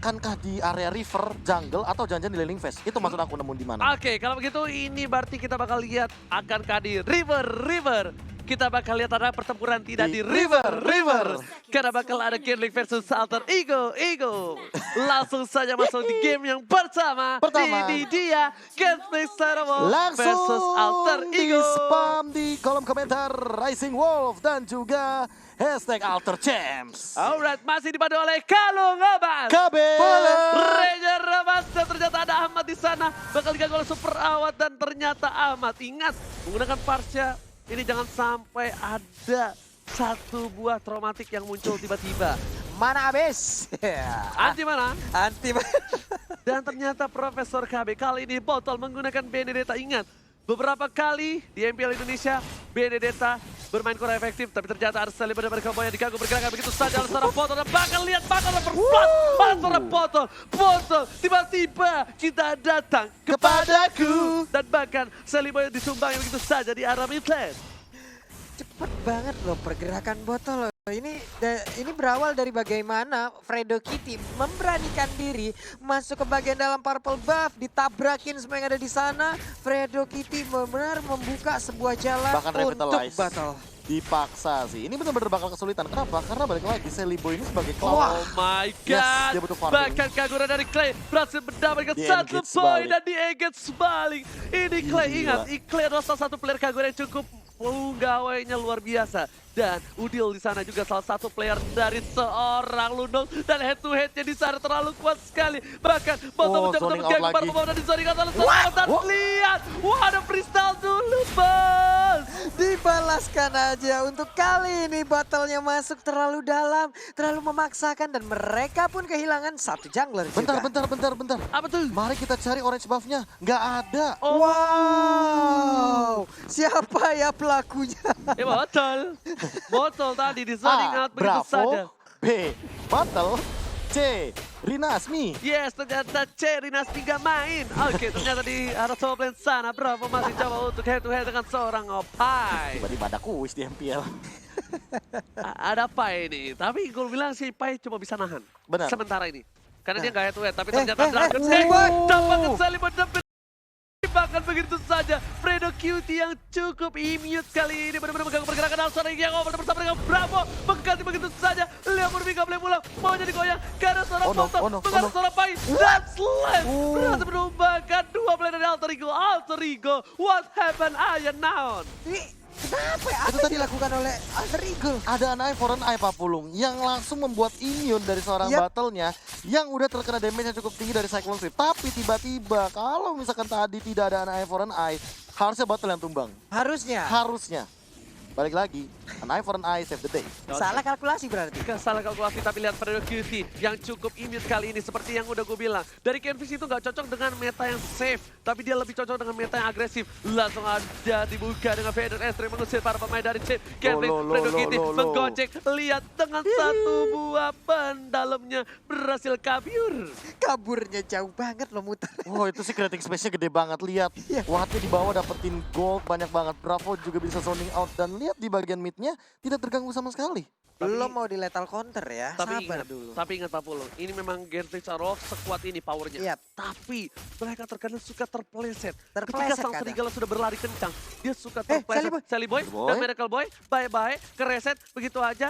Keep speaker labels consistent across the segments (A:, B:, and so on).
A: akankah di area river, jungle, atau jangan-jangan di laning phase? Itu maksud aku nemuin di mana.
B: Oke, kalau begitu ini berarti kita bakal lihat akankah di river. Kita bakal lihat ada pertempuran tidak di river. Karena bakal ada Gambling versus Alter Ego. Langsung saja masuk di game yang pertama. Ini dia Gambling Saramo versus Alter Ego.
A: Di spam di kolom komentar Rising Wolf dan juga hashtag Alter Champs.
B: Alright, masih dipandu oleh Kalung Abbas.
A: KB.
B: Ranger Abbas dan ternyata ada Ahmad di sana. Bakal diganggu oleh Super Awat dan ternyata Ahmad. Ingat, menggunakan Parsha. Ini jangan sampai ada satu buah traumatik yang muncul tiba-tiba.
C: Mana habis?
B: Anti mana?
C: Anti.
B: Dan ternyata Profesor KB kali ini botol menggunakan Benedetta. Ingat, beberapa kali di MPL Indonesia Benedetta bermain kurang efektif. Tapi ternyata Arsali benar-benar Cowboy yang diganggu bergerakan begitu saja oleh seorang botol. Dan bakal lihat bakal berflat pada seorang botol. Botol tiba-tiba kita datang kepadaku. Dan bahkan Seliboy disumbang begitu saja di arah mid lane.
C: Cepet banget loh pergerakan botol loh. Ini berawal dari bagaimana Fredo Kitty memberanikan diri masuk ke bagian dalam purple buff, ditabrakin semua yang ada di sana. Fredo Kitty benar-benar membuka sebuah jalan
A: Bahkan
C: untuk
A: revitalize.
C: battle.
A: Dipaksa sih. Ini benar-benar bakal kesulitan. Kenapa? Karena balik lagi Seliboy ini sebagai cloud.
B: Oh my god.
A: Dia butuh farming.
B: Bahkan Kagura dari Clay berhasil mendapatkan satu
A: Di-engage
B: poin
A: balik.
B: dan di-engage balik. Ini Clay,
A: Gila.
B: ingat, Clay adalah salah satu player Kagura yang cukup gawainya luar biasa. Dan Udil di sana juga salah satu player dari seorang Lundong. Dan head to headnya di sana terlalu kuat sekali. Bahkan Botol mencoba
A: zoning
B: untuk
A: out
B: mengganggu para
A: lagi.
B: pemain dan dizoning out oleh seorang. Dan lihat, wah ada freestyle dulu bos.
C: Dibalaskan aja untuk kali ini battlenya masuk terlalu dalam, terlalu memaksakan dan mereka pun kehilangan satu jungler juga.
A: Bentar.
B: Apa tuh?
A: Mari kita cari orange buff-nya. Nggak ada.
B: Oh.
C: Wow, siapa ya pelakunya?
B: Botol tadi di zoning
A: A.
B: out begitu saja.
A: Bravo. B. Battle. C. Rinasmi.
B: Yes, ternyata Cherry Nasmi gak main. Oke, ternyata di arah top lane sana, Bravo masih coba untuk head to head dengan seorang Opai.
A: Tiba-tiba ada kuis di MPL.
B: Ada Pai ini, tapi gue bilang si Pai cuma bisa nahan.
A: Benar.
B: Sementara ini. Karena dia gak head to head, tapi ternyata Dragon
C: Seliboy.
B: dapat Seliboy bahkan begitu saja. Fredo Cutie yang cukup immune kali ini benar-benar mengganggu pergerakan Alsona yang over bersama dengan Bravo. Mengganti begitu saja. Leo Murphy gak boleh pulang. Mau jadi goyang. Karena seorang Botol mengarah seorang Pai. Dan Slash berhasil menumbangkan dua player dari Alter Ego. Alter Ego, what happened? Ayan now.
C: Kenapa ya? Apa
A: Itu
C: yang
A: tadi
C: dilakukan oleh Alter Ego?
A: Ada an eye for an eye Pak Pulung yang langsung membuat immune dari seorang
C: Yap.
A: battle-nya yang udah terkena damage yang cukup tinggi dari Cyclone Swift. Tapi tiba-tiba kalau misalkan tadi tidak ada an eye for an eye, harusnya battle yang tumbang.
C: Harusnya.
A: Harusnya. Balik lagi, an eye for an eye save the day.
C: Salah kalkulasi berarti.
B: Salah kalkulasi, tapi lihat Fredo Cutie yang cukup immune kali ini. Seperti yang udah gue bilang. Dari Canvas itu gak cocok dengan meta yang safe. Tapi dia lebih cocok dengan meta yang agresif. Langsung ada dibuka dengan Vader Estri mengusir para pemain dari tim. Canvas, Fredo Cutie menggocek. Lihat dengan satu buah pendalamnya berhasil kabur.
C: Kaburnya jauh banget loh muter.
A: Oh itu sih creating space-nya gede banget. Lihat,
C: Iya.
A: Wattnya di bawah dapetin gold banyak banget. Bravo juga bisa zoning out. Dan lihat di bagian mid-nya tidak terganggu sama sekali.
C: Belum mau di lethal counter ya. Sabar dulu.
B: Tapi ingat Pak Pulo, ini memang Gentry Charov sekuat ini powernya.
C: Iya.
B: Tapi mereka terkadang suka terpeleset. Ketika
C: Terpeleset
B: sang
C: kadang.
B: serigala sudah berlari kencang, dia suka
C: Sally
B: terpeleset.
C: Boy.
B: Sally Boy
A: Boy.
B: dan Miracle Boy, bye-bye, kereset begitu aja.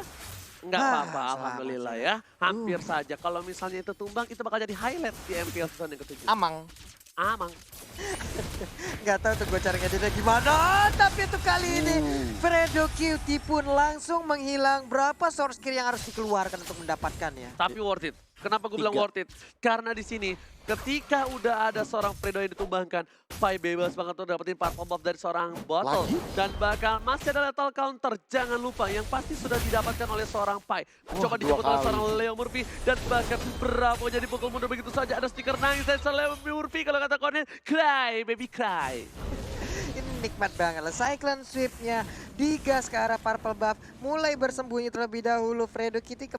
B: Enggak apa-apa,
C: selamat
B: alhamdulillah
C: sih.
B: ya. Hampir saja. Kalau misalnya itu tumbang, itu bakal jadi highlight di MPL season yang ke-7.
A: Amang.
B: Amang.
C: Nggak tahu tuh gue cari ngeditnya gimana. Tapi untuk kali ini Fredo Cutie pun langsung menghilang. Berapa source skill yang harus dikeluarkan untuk mendapatkannya?
B: Tapi worth it. Kenapa gue bilang
A: 3.
B: worth it? Karena di sini ketika udah ada seorang Fredo yang ditumbangkan, Pai bebas banget tuh dapetin purple buff dari seorang Bottle.
A: Lagi?
B: Dan bakal masih ada lethal counter. Jangan lupa yang pasti sudah didapatkan oleh seorang Pai. Coba
A: Wah,
B: dijemput
A: 2
B: oleh
A: kali.
B: seorang Leo Murphy. Dan bahkan Bravo jadi pukul mundur begitu saja. Ada stiker nangis dari seorang Leo Murphy. Kalau kata Konen, cry baby cry.
C: Ini nikmat banget lah. Cyclone Swift-nya digas ke arah purple buff. Mulai bersembunyi terlebih dahulu. Fredo Kitty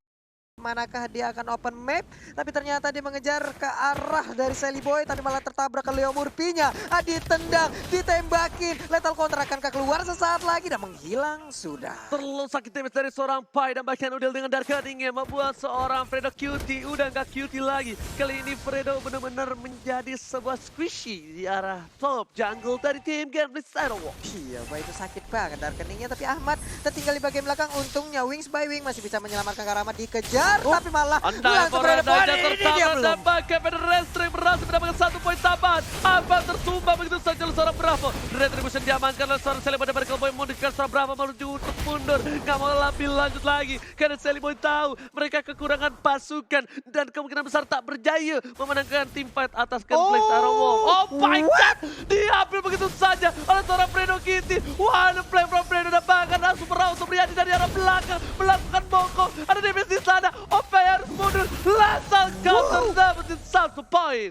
C: Manakah dia akan open map, tapi ternyata dia mengejar ke arah dari Sally Boy, tapi malah tertabrak ke Leo Murphy-nya. Ditendang, ditembakin, lethal counter akankah keluar sesaat lagi dan menghilang sudah.
B: Terlalu sakit damage dari seorang Pai dan bahkan Udel dengan dark cutting-nya membuat seorang Fredo cutie udah nggak cutie lagi. Kali ini Fredo benar-benar menjadi sebuah squishy di arah top jungle dari tim Gambling Sarawak.
C: Iya, Pak, itu sakit banget dark cutting-nya, tapi Ahmad tertinggal di bagian belakang. Untungnya Wings by Wing masih bisa menyelamatkan Karamat, dikejar, tapi malah
B: Anda
C: langsung
B: Moranda
C: Fredo.
B: aja
C: Ini dia
B: tertabrak
C: belum.
B: dan bahkan Federer berhasil mendapatkan 1 poin tambahan. Apa tertumbang begitu saja oleh seorang Bravo. Retribution diamankan oleh seorang Sally Boy dan Miracle Boy mundur ke seorang Bravo menuju untuk mundur. Gak mau lebih lanjut lagi karena Sally Boy tahu mereka kekurangan pasukan dan kemungkinan besar tak berjaya memenangkan tim fight atas Gunflame Sarawak. Oh my god! Diambil begitu saja oleh seorang Fredo Kitty. Wah, ada play from Fredo dan bahkan langsung merawat Supriyadi dari arah belakang melakukan bongkok. Ada damage di sana. Opai harus mundur. Langsung counter dapetin 1 poin.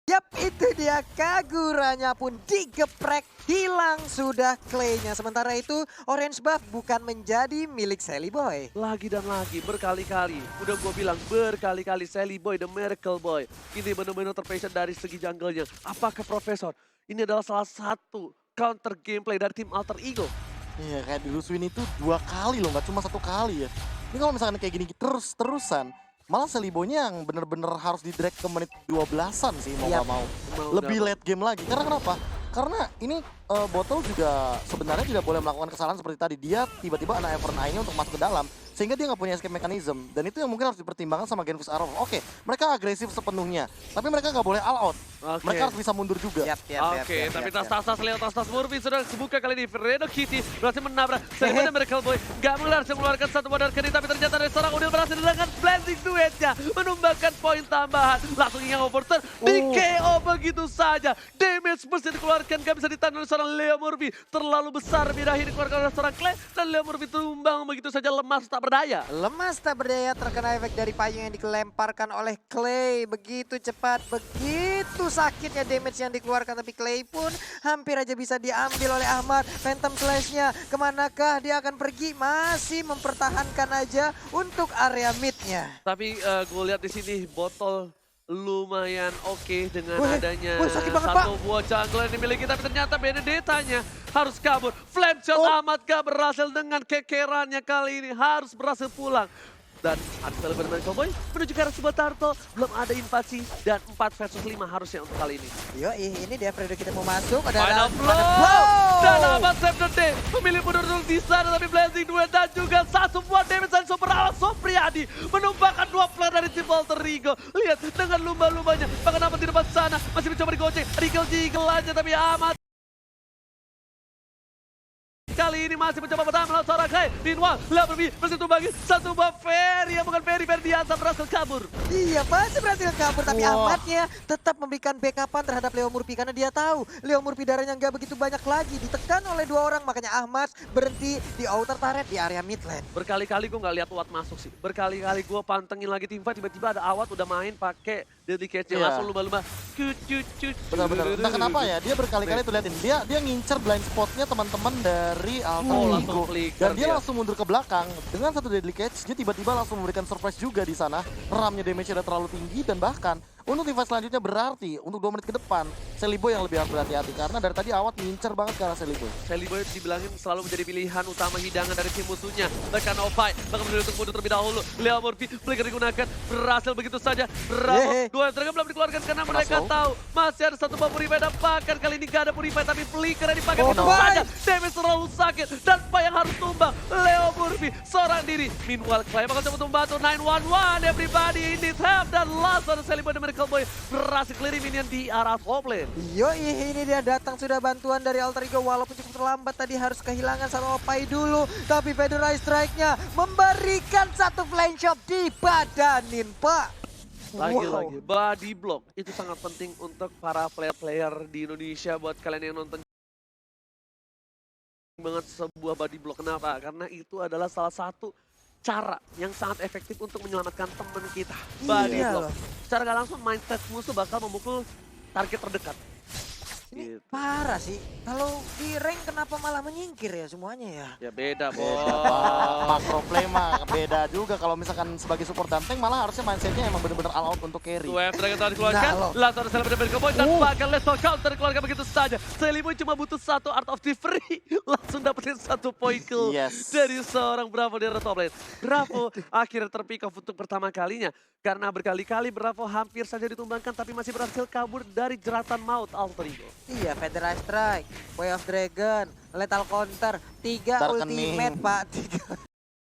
C: Yap, itu dia Kaguranya pun digeprek, hilang sudah Clay-nya. Sementara itu Orange Buff bukan menjadi milik Sally Boy.
B: Lagi dan lagi, berkali-kali. Udah gue bilang berkali-kali Sally Boy, The Miracle Boy. Ini benar-benar terpassion dari segi jungle-nya. Apakah Profesor? Ini adalah salah satu counter gameplay dari tim Alter Ego.
A: Iya, kayak di Luswin itu 2 kali loh, nggak cuma 1 kali ya. Ini kalau misalkan kayak gini terus-terusan, malah Sally Boy-nya yang bener-bener harus di-drag ke menit 12-an sih mau nggak mau. Lebih late game lagi. Karena kenapa? Karena ini Botol juga sebenarnya tidak boleh melakukan kesalahan seperti tadi. Dia tiba-tiba anak Evern Eye-nya untuk masuk ke dalam. Sehingga dia nggak punya escape mechanism. Dan itu yang mungkin harus dipertimbangkan sama Genfus Arrow. Oke, mereka agresif sepenuhnya. Tapi mereka nggak boleh all out. Mereka harus bisa mundur juga.
B: Oke, tapi tas-tas lewat tas-tas Murphy sudah kebuka kali ini. Fredo Kitty berhasil menabrak Sally Boy dan Miracle Boy. Gak berhasil mengeluarkan 1 modal kini, tapi ternyata ada seorang Udil berhasil dengan blending duetnya. Menumbangkan poin tambahan. Langsung yang overturn. Di KO begitu saja. Damage mesti dikeluarkan, gak bisa ditahan oleh seorang Leo Murphy. Terlalu besar birahi dikeluarkan oleh seorang Clay. Dan Leo Murphy tumbang begitu saja, lemas tak berdaya.
C: Lemas tak berdaya terkena efek dari payung yang dilemparkan oleh Clay. Begitu cepat, begitu sakitnya damage yang dikeluarkan. Tapi Clay pun hampir aja bisa diambil oleh Ahmad. Phantom Slash-nya kemanakah dia akan pergi? Masih mempertahankan aja untuk area mid-nya.
B: Tapi gue lihat di sini Botol lumayan oke dengan adanya
C: sakit banget,
B: satu buah jungle yang dimiliki, tapi ternyata Benedetta-nya harus kabur. Flame shot Ahmad gak berhasil dengan kekerannya kali ini, harus berhasil pulang. Dan ada Sally Boy Cowboy menuju ke arah sebuah turtle, belum ada invasi dan 4 versus 5 harusnya untuk kali ini.
C: Ini dia Fredo kita mau masuk.
B: Final blow! Dan Ahmad save the day, memilih mundur dulu di sana, tapi blazing duet dan juga 1 buah damage dari super awal Supriyadi menumbangkan 2 player dari tim Alter Ego. Lihat dengan lumba-lumbanya, bahkan Ahmad di depan sana masih mencoba digoceng, Rigel aja, tapi Ahmad kali ini masih mencoba bertahan melawan seorang Kai. Meanwhile, Leverby masih tumbangin 1 buah Ferry yang bukan Ferry di atas berhasil kabur.
C: Iya, masih berhasil kabur, tapi Ahmadnya tetap memberikan backupan terhadap Leo Murphy karena dia tahu Leo Murphy darahnya nggak begitu banyak lagi, ditekan oleh 2 orang, makanya Ahmad berhenti di outer turret di area mid lane.
B: Berkali-kali gue nggak lihat Awat masuk sih. Berkali-kali gue pantengin lagi tim fight, tiba-tiba ada Awat udah main pakai Deadly Catch langsung lumba-lumba.
A: Benar-benar. Entah kenapa ya, dia berkali-kali tuh liatin. Dia ngincer blind spotnya teman-teman dari Alter Ego. Dan dia langsung mundur ke belakang. Dengan 1 Deadly Catch, dia tiba-tiba langsung memberikan surprise juga di sana. Ramnya damage udah terlalu tinggi dan bahkan untuk tim fight selanjutnya berarti untuk 2 menit ke depan Sally Boy yang lebih harus berhati-hati karena dari tadi Awat ngincer banget ke arah Sally Boy.
B: Sally Boy dibilangin selalu menjadi pilihan utama hidangan dari tim musuhnya. Bahkan Opai bahkan memilih untuk mundur terlebih dahulu. Leo Murphy flicker digunakan, berhasil begitu saja. Bravo, 2 Dragon belum dikeluarkan karena mereka tahu masih ada 1 buah Purify dan bahkan kali ini gak ada Purify tapi flicker yang dipakai begitu saja. Damage terlalu sakit dan Pai yang harus tumbang. Leo Murphy seorang diri. Meanwhile Clay bakal coba membantu 911 everybody in need help dan last ada Sally Boy dan Miracle Boy berhasil clear minion di arah top lane.
C: Ini dia datang sudah bantuan dari Alter Ego walaupun cukup terlambat tadi harus kehilangan 1 Opai dulu. Tapi Federer strike-nya memberikan 1 flame shot di badanin, Pak.
B: Lagi-lagi body block itu sangat penting untuk para player-player di Indonesia. Buat kalian yang nonton banget sebuah body block, kenapa? Karena itu adalah salah satu cara yang sangat efektif untuk menyelamatkan teman kita. Body block. Secara gak langsung mindset musuh bakal memukul target terdekat.
C: Ini
B: Gitu.
C: parah sih. Kalau di rank kenapa malah menyingkir ya semuanya ya?
B: Ya beda,
A: Beda, Pak.
B: Bos.
A: Makro play mah beda juga. Kalau misalkan sebagai support dan tank malah harusnya mindsetnya emang bener-bener all out untuk carry.
B: Wave Dragon telah dikeluarkan,
C: Nah, lo.
B: langsung ada Celebrity dari Cowboy dan bahkan Lethal Counter dikeluarkan begitu saja. Seliboy cuma butuh satu Art of Delivery, langsung dapetin satu poin kill
A: Yes.
B: dari seorang Bravo di top lane. Bravo akhirnya terpick off untuk pertama kalinya, karena berkali-kali Bravo hampir saja ditumbangkan tapi masih berhasil kabur dari jeratan maut Alter Ego.
C: Iya, Federal Strike, Way of Dragon, Lethal Counter, 3
A: Darkening.
C: ultimate Pak.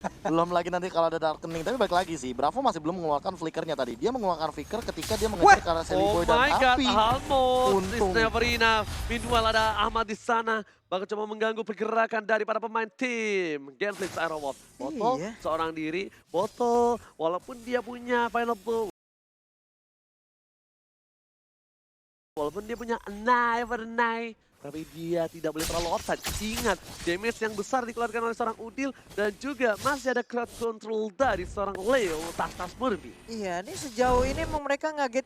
C: 3.
A: Belum lagi nanti kalau ada Darkening. Tapi balik lagi sih, Bravo masih belum mengeluarkan flickernya tadi. Dia mengeluarkan flicker ketika dia mengejar ke arah
B: Oh
A: Seliboy dan
B: my god,
A: Api.
B: almost is
A: Untung.
B: never enough. Meanwhile ada Ahmad di sana, bakal coba mengganggu pergerakan dari para pemain tim Genflix Aerowolf. Botol,
C: Iya.
B: seorang diri, Botol, walaupun dia punya final blow. Walaupun dia punya Anai, tapi dia tidak boleh terlalu offside. Ingat, damage yang besar dikeluarkan oleh seorang Udil dan juga masih ada crowd control dari seorang Leo Tas Murphy.
C: Iya, ini sejauh ini emang mereka ngaget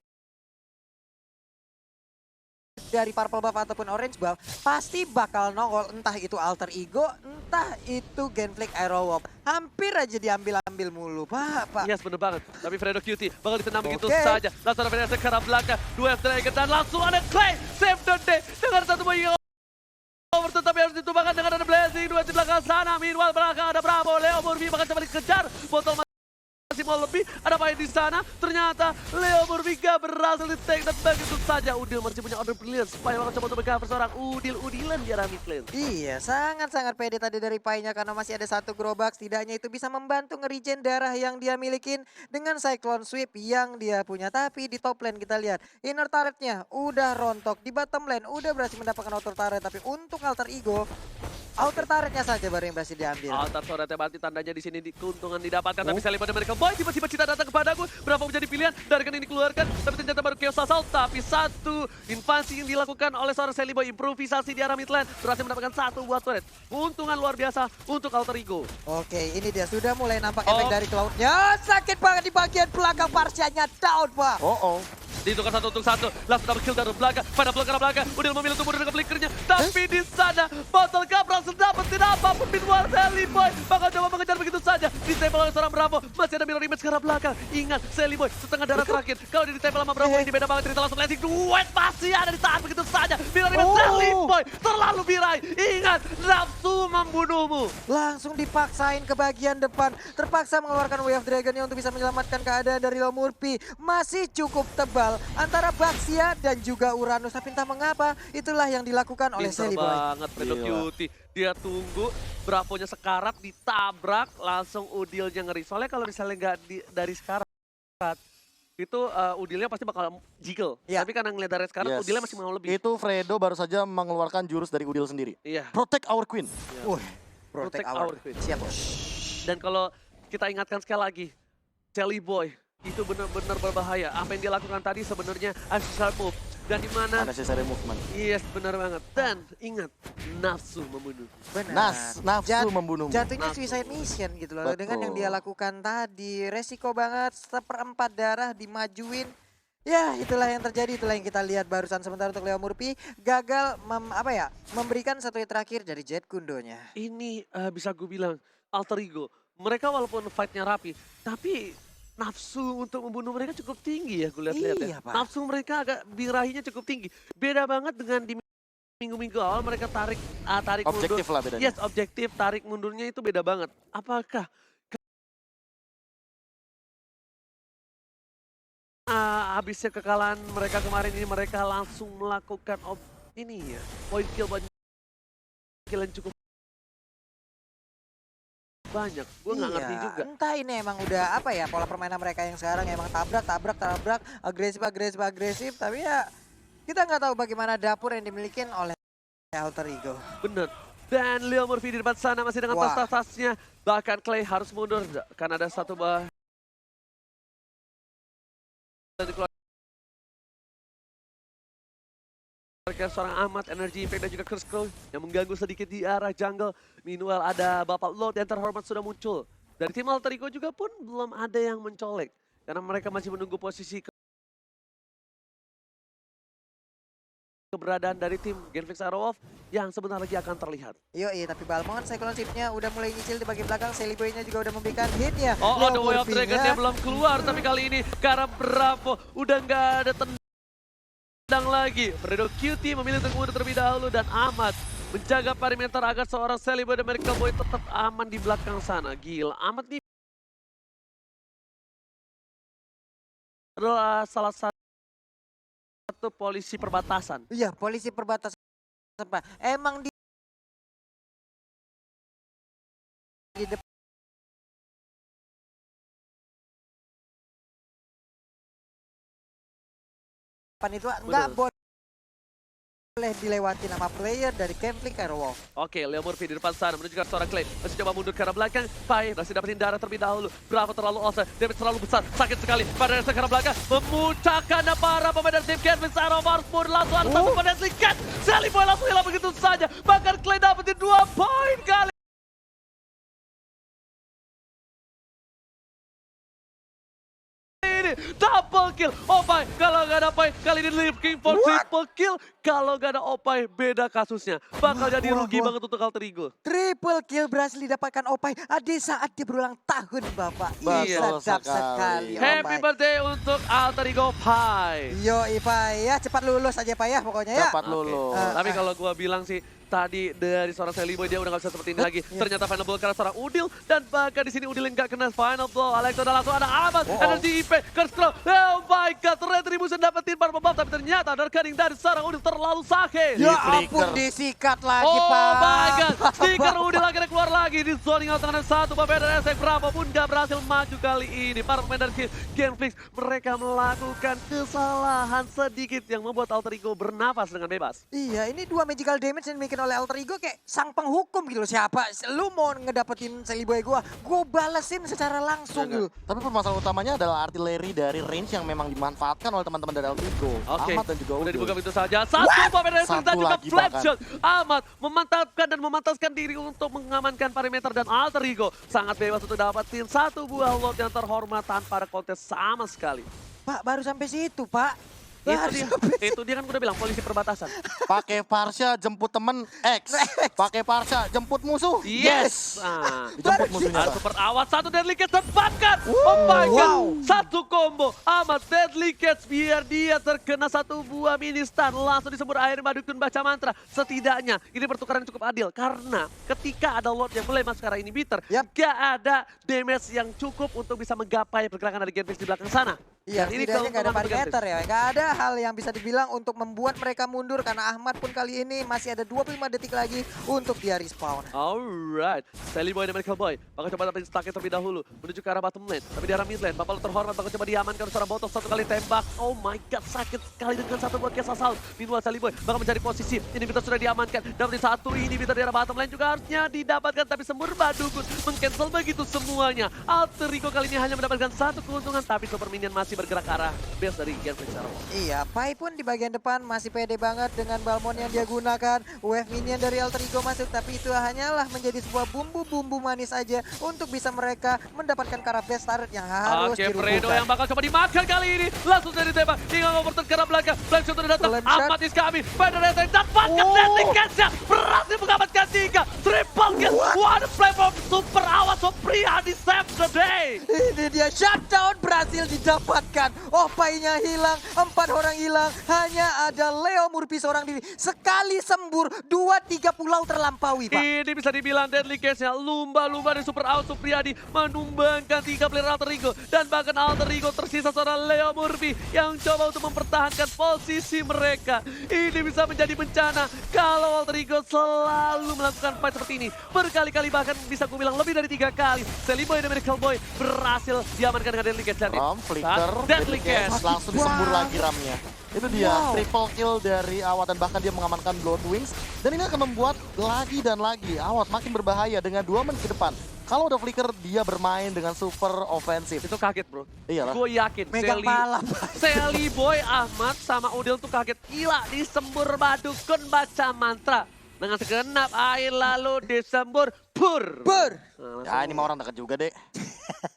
C: dari purple buff ataupun orange buff pasti bakal nongol, entah itu alter ego, entah itu Genflix Aerowolf. Hampir aja diambil-ambil mulu, Pak.
B: Yes, bener banget. Tapi Fredo Cutie bakal ditendang begitu
C: Oke.
B: saja. Langsung ada Vanessa ke arah belakang. Dua Dragon dan langsung ada Clay. Save the day dengan satu poin yang over, tetapi harus ditumbangkan dengan ada Blazing. Dua di belakang sana. Meanwhile belakang ada Bravo. Leo Murphy bakal coba dikejar. Botol masih mau lebih. Ada Pai di sana. Ternyata Leo Murphy gak berhasil di-take dan begitu saja. Udil masih punya order brilliant. Supaya bakal coba untuk cover seorang Udilan di arah mid lane.
C: Iya, sangat-sangat pede tadi dari Painya karena masih ada satu gerobak. Setidaknya itu bisa membantu nge-regen darah yang dia milikin dengan Cyclone Sweep yang dia punya. Tapi di top lane kita lihat, inner turretnya udah rontok. Di bottom lane udah berhasil mendapatkan outer turret. Tapi untuk alter ego, outer turretnya saja baru yang berhasil diambil.
B: Altar Sorete Banti tandanya di sini keuntungan didapatkan tapi saya lihat mereka boy tiba-tiba Cita datang kepadaku. Bravo menjadi pilihan dari kan ini dikeluarkan tapi ternyata baru Chaos Assault tapi satu invasi yang dilakukan oleh seorang Seliboy improvisasi di arah mid lane berhasil mendapatkan satu buat turret. Keuntungan luar biasa untuk Alter Ego.
C: Oke, ini dia sudah mulai nampak efek dari cloud-nya. Sakit banget di bagian belakang, Parsianya down, Pak.
A: Oh.
B: Ditukar satu untuk satu, langsung dapat kill dari belakang, pada belakang belakang, Udil memilih untuk mundur dengan flickernya, tapi di sana Botol Cup langsung dapetin apapun Meanwhile Seliboy bakal coba mengejar begitu saja, ditempel oleh seorang Bravo, masih ada mirror image ke arah belakang, ingat Seliboy setengah darah terakhir, kalau dia ditempel sama Bravo ini beda banget, cerita langsung Blazing, duet masih ada di tahan begitu saja, mirror image Seliboy terlalu birai, ingat nafsu membunuhmu.
C: Langsung dipaksain ke bagian depan. Terpaksa mengeluarkan Way of Dragon-nya untuk bisa menyelamatkan keadaan dari Leo Murphy. Masih cukup tebal antara Baxia dan juga Uranus. Tapi entah mengapa itulah yang dilakukan oleh
B: Pinter
C: Seliboy.
B: banget Fredo
A: Gila.
B: Cutie. Dia tunggu, Bravonya sekarat, ditabrak, langsung Udilnya ngeri. Soalnya kalau misalnya nggak dari sekarat, itu Udilnya pasti bakal jiggle.
C: Ya.
B: Tapi karena ngeliat dari sekarat,
A: Yes.
B: Udilnya masih mau lebih.
A: Itu Fredo baru saja mengeluarkan jurus dari Udil sendiri.
B: Iya.
A: Protect our queen.
C: Wih,
B: Protect
C: protect
B: our
C: our
B: queen.
C: Siap, Bos.
B: Dan kalau kita ingatkan sekali lagi, Seliboy itu benar-benar berbahaya. Apa yang dia lakukan tadi sebenarnya unnecessary move. Dan di mana?
A: Unnecessary movement.
B: Yes, benar banget. Dan ingat, nafsu membunuh.
C: Benar.
A: Nafsu membunuhmu.
C: Jatuhnya
B: Nafsu.
C: suicide mission gitu loh. Dengan yang
A: Betul.
C: dia lakukan tadi, resiko banget, 1/4 darah dimajuin. Ya, itulah yang terjadi, itulah yang kita lihat barusan. Sementara untuk Leo Murphy gagal memberikan satu hit terakhir dari Jet Kundonya.
B: Ini bisa gue bilang alter ego. Mereka walaupun fight-nya rapi, tapi nafsu untuk membunuh mereka cukup tinggi ya gue lihat-lihat ya.
C: Iya, Pak.
B: Nafsu mereka agak birahinya cukup tinggi. Beda banget dengan di minggu-minggu awal mereka tarik
A: Objektif
B: mundur.
A: lah bedanya.
B: Yes, objektif tarik mundurnya itu beda banget. Apakah habisnya kekalahan mereka kemarin ini mereka langsung melakukan ini ya, point kill yang cukup banyak. Gue nggak ngerti
C: Iya,
B: juga.
C: entah ini emang udah apa ya pola permainan mereka yang sekarang emang tabrak, agresif. Tapi ya kita nggak tahu bagaimana dapur yang dimiliki oleh Alter Ego.
B: Bener. Dan Leo Murphy di depan sana masih dengan
C: Wah.
B: tas-tasnya. Bahkan Clay harus mundur karena ada satu seorang Ahmad, Energy Impact dan juga Curse Crow yang mengganggu sedikit di arah jungle. Meanwhile ada Bapak Lord yang terhormat sudah muncul. Dari tim Alter Ego juga pun belum ada yang mencolek. Karena mereka masih menunggu posisi keberadaan dari tim Genflix Aerowolf yang sebentar lagi akan terlihat.
C: Yoi, tapi Balmon Cyclone Ship-nya udah mulai nyicil di bagian belakang. Sally Boy-nya juga udah memberikan hit ya.
B: Oh, The Way of Dragon-nya belum keluar, tapi kali ini karena Bravo udah nggak ada tendang lagi. Fredo QT memilih untuk mundur terlebih dahulu dan Ahmad menjaga perimeter agar seorang Sally Boy dan Miracle Boy tetap aman di belakang sana. Gila, Ahmad nih adalah salah satu polisi perbatasan.
C: Iya, polisi perbatasan, Pak. Emang di depan itu nggak boleh dilewati nama player dari Genflix Aerowolf.
B: Oke, Leo Murphy di depan sana menuju ke seorang Clay. Masih coba mundur ke arah belakang. Pai masih dapetin darah terlebih dahulu. Bravo terlalu offside. Damage terlalu besar. Sakit sekali. Pada dasar ke arah belakang. Memuncakkan para pemain dari tim Genflix Aerowolf pun langsung ada satu potensi cut. Sally Boy langsung hilang begitu saja. Bahkan Clay dapetin 2 poin kali. Double kill, Opai kalau gak ada Opai kali ini looking for triple kill. Kalau gak ada Opai beda kasusnya, bakal jadi rugi banget untuk Alter Ego.
C: Triple kill berhasil didapatkan Opai di saat dia berulang tahun, Bapak.
A: Betul
C: Sedap
A: sekali.
C: sekali
B: Happy
C: Opai.
B: birthday untuk Alter Ego Pai.
C: Yo Pai ya, cepat lulus aja Pai ya pokoknya ya.
A: Dapat lulus.
B: Tapi kalau gua bilang sih tadi dari seorang Sally Boy dia udah gak bisa seperti ini lagi. Ternyata final blow karena seorang Udil dan bahkan di sini Udil nggak kena final blow. Alexo udah langsung ada Ahmad, energi IP, curse throw. Oh my god, Retribution dapetin purple buff tapi ternyata darkening dari seorang Udil terlalu sakit.
C: Ya
A: flicker.
C: ampun, disikat lagi
B: Oh
C: Pak.
B: my god, stiker Udil akhirnya keluar lagi di zoning out tangan satu. Pemain dari SX Bravo pun gak berhasil maju kali ini. Para pemain dari Genflix mereka melakukan kesalahan sedikit yang membuat Alter Ego bernafas dengan bebas.
C: Iya, ini 2 magical damage yang dimiliki oleh Alter Ego kayak sang penghukum gitu loh. Siapa? Lu mau ngedapetin Sally Boy gua balesin secara langsung gitu.
A: Tapi permasalahan utamanya adalah artileri dari range yang memang dimanfaatkan oleh teman-teman dari Alter Ego.
B: Oke,
A: Ahmad dan juga
B: udah
A: Udil.
B: dibuka pintu saja. Satu pemain dari
A: Satu
B: dan juga
A: lagi
B: flat
A: bahkan.
B: shot. Ahmad memantapkan dan memantaskan diri untuk mengamankan perimeter dan Alter Ego sangat bebas untuk dapatin satu buah lot yang terhormat tanpa ada kontes sama sekali.
C: Pak, baru sampai situ, Pak.
B: Itu dia kan udah bilang polisi perbatasan.
A: Pakai Parsha jemput temen X. Pakai Parsha jemput musuh.
B: Yes. Nah,
A: Jemput musuhnya.
B: harus
A: Pak.
B: super awas satu deadly catch dapatkan. Oh my god. Satu combo. Ahmad deadly catch biar dia terkena satu buah mini stun. Langsung disembur air madukun baca mantra. Setidaknya ini pertukaran yang cukup adil. Karena ketika ada Lord yang mulai masuk ke arah inhibitor. Gak ada damage yang cukup untuk bisa menggapai pergerakan dari Genflix di belakang sana.
C: Iya,
B: Dan ini
C: setidaknya nggak ada
B: keuntungan untuk
C: parameter
B: Genflix.
C: ya. Nggak ada hal yang bisa dibilang untuk membuat mereka mundur karena Ahmad pun kali ini masih ada 25 detik lagi untuk dia respawn.
B: Alright, Sally Boy dan Miracle Boy bakal coba dapetin stacknya terlebih dahulu menuju ke arah bottom lane. Tapi di arah mid lane, Bapak terhormat bakal coba diamankan seorang Botok satu kali tembak. Oh my god, sakit sekali dengan satu buah case assault. Meanwhile Sally Boy bakal mencari posisi. Inhibitor sudah diamankan. Dapetin satu inhibitor di arah bottom lane juga harusnya didapatkan. Tapi Semur Badukun meng-cancel begitu semuanya. Alter Ego kali ini hanya mendapatkan satu keuntungan. Tapi Super Minion masih bergerak ke arah base dari Genflix Aerowolf.
C: Iya, Pai pun di bagian depan masih pede banget dengan Balmon yang dia gunakan. Wave minion dari Alter Ego masuk, tapi itu hanyalah menjadi sebuah bumbu-bumbu manis aja untuk bisa mereka mendapatkan cara best turret yang harus
B: Oke, Fredo
C: diruntuhkan.
B: yang bakal coba dimakan kali ini. Langsung dari tembak. Tinggal ngoperton ke arah belakang. Black Shot udah datang.
C: Flame shot.
B: Ahmad is kami. Pada datang. Dapatkan deadly catch-nya. Berhasil mengamankan 3. Triple kill. What a play from Super Awas Supriyadi save the day.
C: Ini dia shutdown berhasil didapatkan. Opainya hilang, 4 orang hilang. Hanya ada Leo Murphy seorang diri. Sekali sembur, 2-3 pulau terlampaui, Pak.
B: Ini bisa dibilang deadly catch-nya. Lumba-lumba dari Super Awas Supriyadi menumbangkan 3 player Alter Ego. Dan bahkan Alter Ego tersisa seorang Leo Murphy yang coba untuk mempertahankan posisi mereka. Ini bisa menjadi bencana kalau Alter Ego selalu melakukan fight seperti ini. Berkali-kali bahkan bisa gue bilang lebih dari 3 kali. Sally Boy dan Miracle Boy berhasil diamankan dengan deadly catch.
A: Ram, flicker,
B: Deadly catch.
A: langsung disembur lagi ramnya. Itu dia, triple kill dari Awat dan bahkan dia mengamankan Blood Wings. Dan ini akan membuat lagi dan lagi Awat makin berbahaya dengan 2 menit ke depan. Kalau udah flicker, dia bermain dengan super ofensif.
B: Itu kaget bro.
A: Iyalah.
B: Gue yakin
C: Megang pala, Pak.
B: Sally Boy, Ahmad sama Udil tuh kaget. Gila, disembur Badukun baca mantra. Dengan segenap air lalu disembur pur.
C: Ber.
B: Nah,
A: Ya ini mah orang dekat juga deh.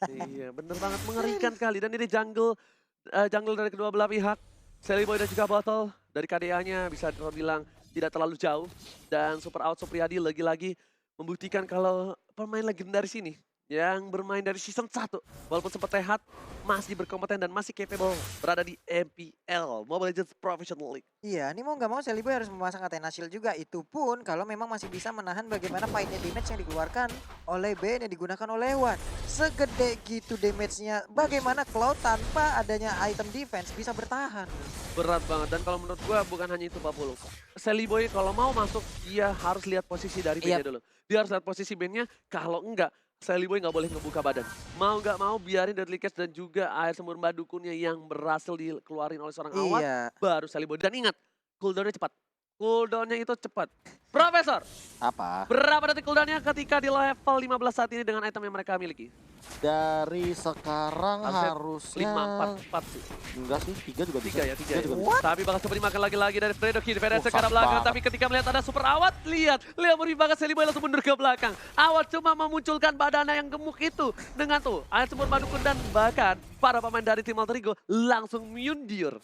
B: Iya bener banget, mengerikan kali. Dan ini jungle dari kedua belah pihak. Sally Boy dan juga Bottle dari KDA-nya bisa terbilang tidak terlalu jauh. Dan Super Out Supriyadi lagi-lagi membuktikan kalau pemain legendaris ini yang bermain dari season 1 walaupun sempat rehat masih berkompeten dan masih capable berada di MPL, Mobile Legends Professional League.
C: Iya, ini mau nggak mau Celiboy harus memasang Athena Shield juga. Itu pun kalau memang masih bisa menahan bagaimana fight-nya damage yang dikeluarkan oleh Ben yang digunakan oleh Wan. Segede gitu damage-nya, bagaimana Cloud tanpa adanya item defense bisa bertahan.
B: Berat banget dan kalau menurut gua bukan hanya itu Pak Pulu. Celiboy kalau mau masuk dia harus lihat posisi dari Ben-nya dulu. Dia harus lihat posisi Ben-nya, kalau enggak Celiboy nggak boleh ngebuka badan. Mau nggak mau biarin Deadly Catch dan juga air sumur badukunnya yang berhasil dikeluarin oleh seorang Awat.
C: Iya.
B: Baru Celiboy. Dan ingat, cooldownnya cepat. Cooldownnya itu cepat. Profesor,
A: Apa?
B: berapa detik cooldownnya ketika di level 15 saat ini dengan item yang mereka miliki?
A: Dari sekarang harusnya
B: 5, 4, 4 sih.
A: enggak sih, 3 juga bisa.
B: 3 ya, 3 ya.
A: juga bisa.
B: Tapi bakal seperti makan lagi-lagi dari Fredo Kid. Fedes ke arah
A: sakit
B: belakang,
A: banget.
B: tapi ketika melihat ada Super Awat, lihat. Leo banget Celiboy langsung mundur ke belakang. Awat cuma memunculkan badannya yang gemuk itu. Dengan tuh, air sumur madukun dan bahkan para pemain dari tim Alter Ego langsung mundur.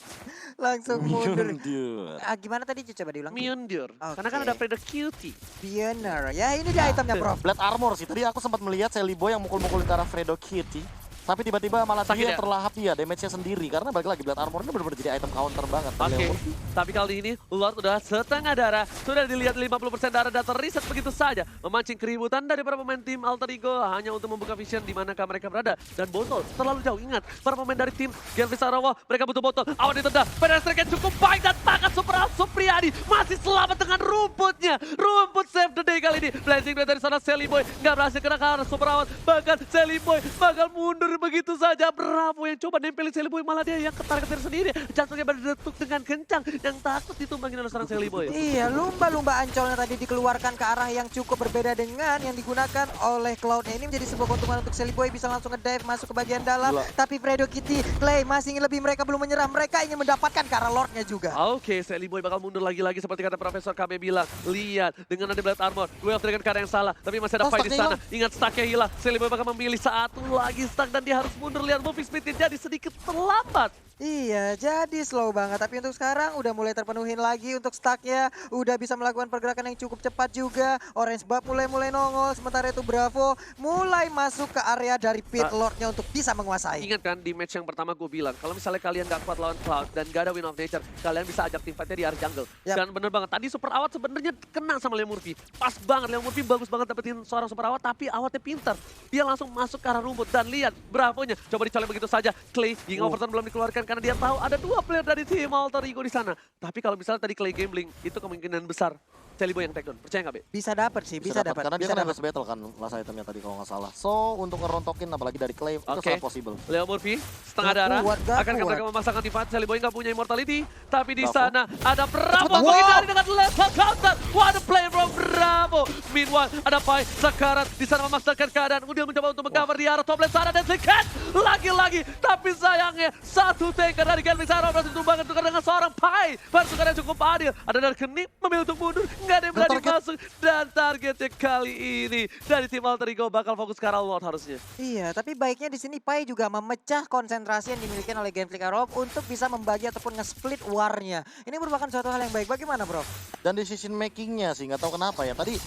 C: Langsung mundur.
A: Mundur.
C: Gimana tadi coba diulang?
B: Mundur.
C: Oke.
B: Karena kan ada Fredo Cutie.
C: Pioneer. Ya ini dia itemnya Prof.
A: Blade Armor sih, tadi aku sempat melihat Celiboy yang mukul-mukulin ke arah Fredo Kitty. Tapi tiba-tiba malah
B: Sakit
A: dia
B: ya?
A: terlahap dia damage-nya sendiri. Karena balik lagi Blade Armor ini benar-benar jadi item counter banget.
B: Oke, tapi kali ini Lord udah setengah darah. Sudah dilihat 50% darah dan reset begitu saja. Memancing keributan dari para pemain tim Alter Ego hanya untuk membuka vision di manakah mereka berada. Dan botol terlalu jauh. Ingat, para pemain dari tim Gelvis Arawa, mereka butuh botol. Awal ditendang, penetrasi cukup baik dan takat Supriyadi masih selamat dengan rumputnya. Rumput save the day kali ini. Blazing dari sana Celiboy nggak berhasil kena ke arah Super Awat. Bahkan Celiboy bakal mundur begitu saja. Bravo yang coba nempelin Celiboy, malah dia yang ketar-ketir sendiri. Jantungnya berdetuk dengan kencang, yang takut ditumbangin oleh seorang Celiboy.
C: Iya, lumba-lumba ancolnya tadi dikeluarkan ke arah yang cukup berbeda dengan yang digunakan oleh Cloud. Ini menjadi sebuah keuntungan untuk Celiboy, bisa langsung nge-dive masuk ke bagian dalam.
A: Gila.
C: Tapi Fredo Kitty, Clay masih ingin lebih, mereka belum menyerah. Mereka ingin mendapatkan ke arah Lordnya juga.
B: Oke, Celiboy bakal mundur lagi-lagi seperti kata Profesor KB bilang. Lihat, dengan ada Blade Armor, duel dengan cara yang salah. Tapi masih ada
A: Oh,
B: fight di
A: stucknya
B: sana. Ingat, stucknya hilang. Celiboy bakal memilih satu lagi stuck dan dia harus mundur. Lihat, moving speednya jadi sedikit terlambat.
C: Iya, jadi slow banget. Tapi untuk sekarang udah mulai terpenuhin lagi untuk stacknya. Udah bisa melakukan pergerakan yang cukup cepat juga. Orange Buff mulai nongol. Sementara itu Bravo mulai masuk ke area dari pit Lordnya untuk bisa menguasai.
B: Ingat kan, di match yang pertama gue bilang, kalau misalnya kalian gak kuat lawan Cloud dan gak ada Win of Nature, kalian bisa ajak tim fight-nya di area jungle.
C: Yap.
B: Dan bener banget, tadi Super Awat sebenarnya kena sama Leo Murphy. Pas banget, Leo Murphy bagus banget dapetin seorang Super Awat, tapi Awatnya pintar. Dia langsung masuk ke arah rumput dan lihat, Bravo-nya coba dicolek begitu saja. Clay, Ying Overton belum dikeluarkan karena dia tahu ada 2 player dari tim Alter Ego di sana. Tapi kalau misalnya tadi Clay gambling, itu kemungkinan besar Celiboy yang take down. Percaya nggak, Be?
C: Bisa dapat sih, bisa dapat.
A: Karena dia
C: Bisa
A: kan
C: dapat.
A: harus battle kan last itemnya tadi kalau nggak salah. So untuk ngerontokin apalagi dari Clay itu
B: Oke.
A: sangat possible.
B: Leo Murphy, setengah
C: Gak
B: darah.
C: kuat, gak
B: Akankah
C: kuat.
B: mereka memasangkan defense? Celiboy nggak punya immortality. Tapi di
A: Bravo.
B: sana ada Bravo
A: Wow.
B: menghindari dengan lethal counter. What a play from Bravo. Meanwhile, ada Pai Sakarat di sana memaksakan keadaan. Udil mencoba untuk mengcover di arah top lane sana. Dan Zikat lagi-lagi. Tapi sayangnya, satu tanker dari Gelvis Arrow berhasil tumbangkan tukar dengan seorang Pai. Pertukaran yang cukup adil. Ada dari Kenip memilih untuk mundur. Nggak ada yang berani
A: Target.
B: masuk. Dan targetnya kali ini dari tim Alter Ego bakal fokus ke arah Lord harusnya.
C: Iya, tapi baiknya di sini Pai juga memecah konsentrasi yang dimiliki oleh Genflick Arrow untuk bisa membagi ataupun nge-split war-nya. Ini merupakan suatu hal yang baik. Bagaimana, Bro?
A: Dan decision makingnya sih nggak tahu kenapa ya. Tadi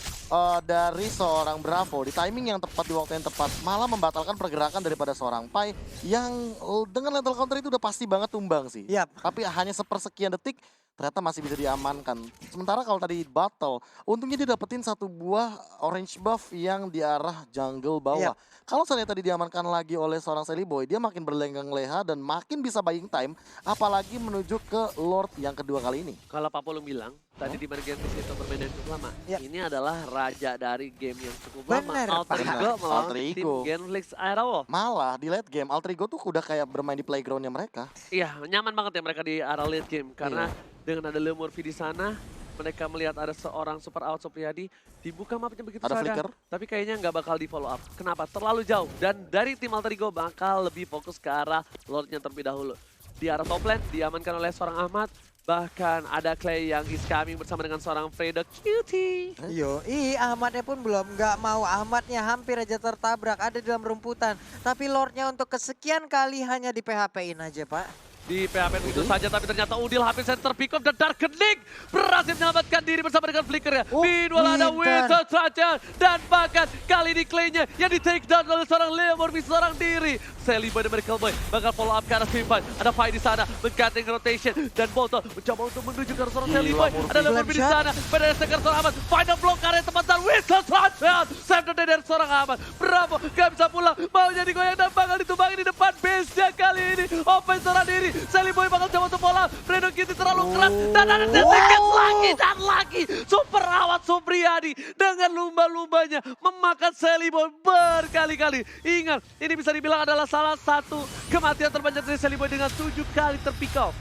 A: dari seorang Bravo di timing yang tepat di waktu yang tepat malah membatalkan pergerakan daripada seorang Pai yang dengan lethal counter itu udah pasti banget tumbang sih.
C: Yap.
A: Tapi hanya sepersekian detik ternyata masih bisa diamankan. Sementara kalau tadi battle, untungnya dia dapetin satu buah orange buff yang di arah jungle bawah. Kalau saya tadi diamankan lagi oleh seorang Celiboy, dia makin berlenggang leha dan makin bisa buying time, apalagi menuju ke Lord yang kedua kali ini.
B: Kalau Pak Polung bilang, tadi di mana Genflix itu permainan yang cukup lama.
C: Ya.
B: Ini adalah raja dari game yang cukup
C: Bener,
B: lama. Alter
A: Pak.
B: Ego melawan
A: Alter
B: tim
A: Ego.
B: Genflix Aerowo.
A: Malah di late game, Alter Ego tuh udah kayak bermain di playgroundnya mereka.
B: Iya, nyaman banget ya mereka di arah late game. Karena dengan ada Leo Murphy di sana, mereka melihat ada seorang Super Out Supriyadi, dibuka mapnya begitu
A: Ada
B: saja.
A: flicker.
B: Tapi kayaknya nggak bakal di follow up. Kenapa? Terlalu jauh. Dan dari tim Alter Ego bakal lebih fokus ke arah Lordnya terlebih dahulu. Di arah top lane, diamankan oleh seorang Ahmad. Bahkan ada Clay yang is coming bersama dengan seorang Fredo Cutie.
C: Yo, Ahmadnya pun belum nggak mau. Ahmadnya hampir aja tertabrak, ada di dalam rumputan. Tapi Lordnya untuk kesekian kali hanya di PHP-in aja, Pak.
B: di PHP itu saja, tapi ternyata Udil hampir saja terpick off dan Darkening berhasil menyelamatkan diri bersama dengan flickernya. Meanwhile ada Winter saja dan bahkan kali ini Clay-nya yang di take down oleh seorang Leomord seorang diri. Sally Boy dan Miracle Boy bakal follow up ke arah Spinfire. Ada Fight di sana, mengcutting rotation dan Bolton mencoba untuk menuju ke arah seorang Sally Boy. Ada Leomord di sana, pada sekarang seorang Ahmad. Final block area tepat dan Winter saja. Save the day dari seorang Ahmad. Bravo, gak bisa pulang, mau jadi goyang dan bakal ditumbangin di depan base-nya kali ini. Offense seorang diri. Sally Boy bakal coba untuk bola. Fredo Kitty terlalu keras dan ada Detektif lagi dan lagi. Super Awat Supriyadi dengan lumba-lumbanya memakan Sally Boy berkali-kali. Ingat, ini bisa dibilang adalah salah satu kematian terbanyak dari Sally Boy dengan 7 kali terpick off.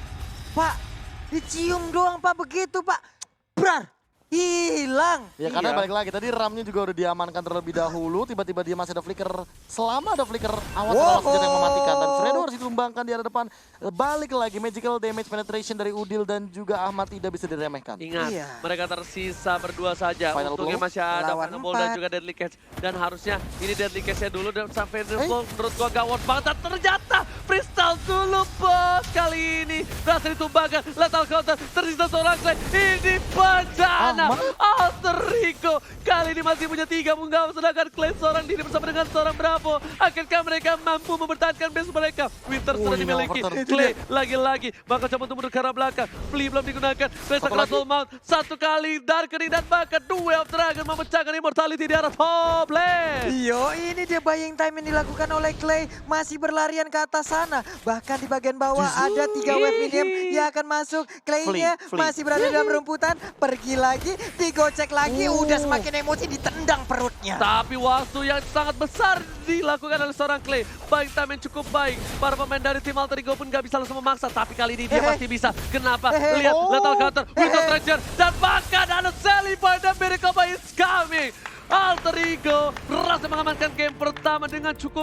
C: Pak, dicium doang Pak begitu Pak. Brar, hilang.
A: Ya karena
B: Iya.
A: balik lagi tadi RAM-nya juga udah diamankan terlebih dahulu, tiba-tiba dia masih ada flicker. Selama ada flicker awas adalah senjata yang mematikan dan Fredo harus ditumbangkan di arah depan. Balik lagi magical damage penetration dari Udil dan juga Ahmad tidak bisa diremehkan.
B: Ingat,
C: Iya.
B: mereka tersisa berdua saja.
A: Final
B: Untungnya
A: blow.
B: masih ada
C: Lawan
B: Final Blow dan
C: 4.
B: juga Deadly Catch. Dan harusnya ini Deadly Catch-nya dulu dan sampai Final Blow menurut gua gak worth banget. Dan ternyata Freestyle dulu bos kali ini. Berhasil ditumbangkan, lethal counter, tersisa seorang Clay. Ini bencana. Alter Rico kali ini masih punya 3 menggawang sedangkan Clay seorang diri bersama dengan seorang Bravo. Akhirnya mereka mampu mempertahankan base mereka. Winter sudah
A: ini
B: dimiliki.
A: overturn.
B: Clay lagi-lagi bakal coba untuk mundur ke arah belakang. Flea belum digunakan. Besok Russell Mount satu kali Darkening dan bahkan Duel of Dragon memecahkan Immortality di arah top lane.
C: Yo, ini dia buying time yang dilakukan oleh Clay. Masih berlarian ke atas sana. Bahkan di bagian bawah ada 3 wave minion yang akan masuk. Clay-nya
A: Flea.
C: masih berada dalam rumputan. Pergi lagi, digocek lagi. Udah semakin emosi, ditendang perutnya.
B: Tapi waktu yang sangat besar dilakukan oleh seorang Clay. Buying time yang cukup baik. Para pemain dari tim Alter Ego pun gak bisa langsung memaksa. Tapi kali ini dia pasti bisa. Kenapa? Lihat lethal counter, Winter Treasure, dan bahkan ada Sally Boy dan Miracle Boy is coming. Alter Ego berhasil mengamankan game pertama dengan cukup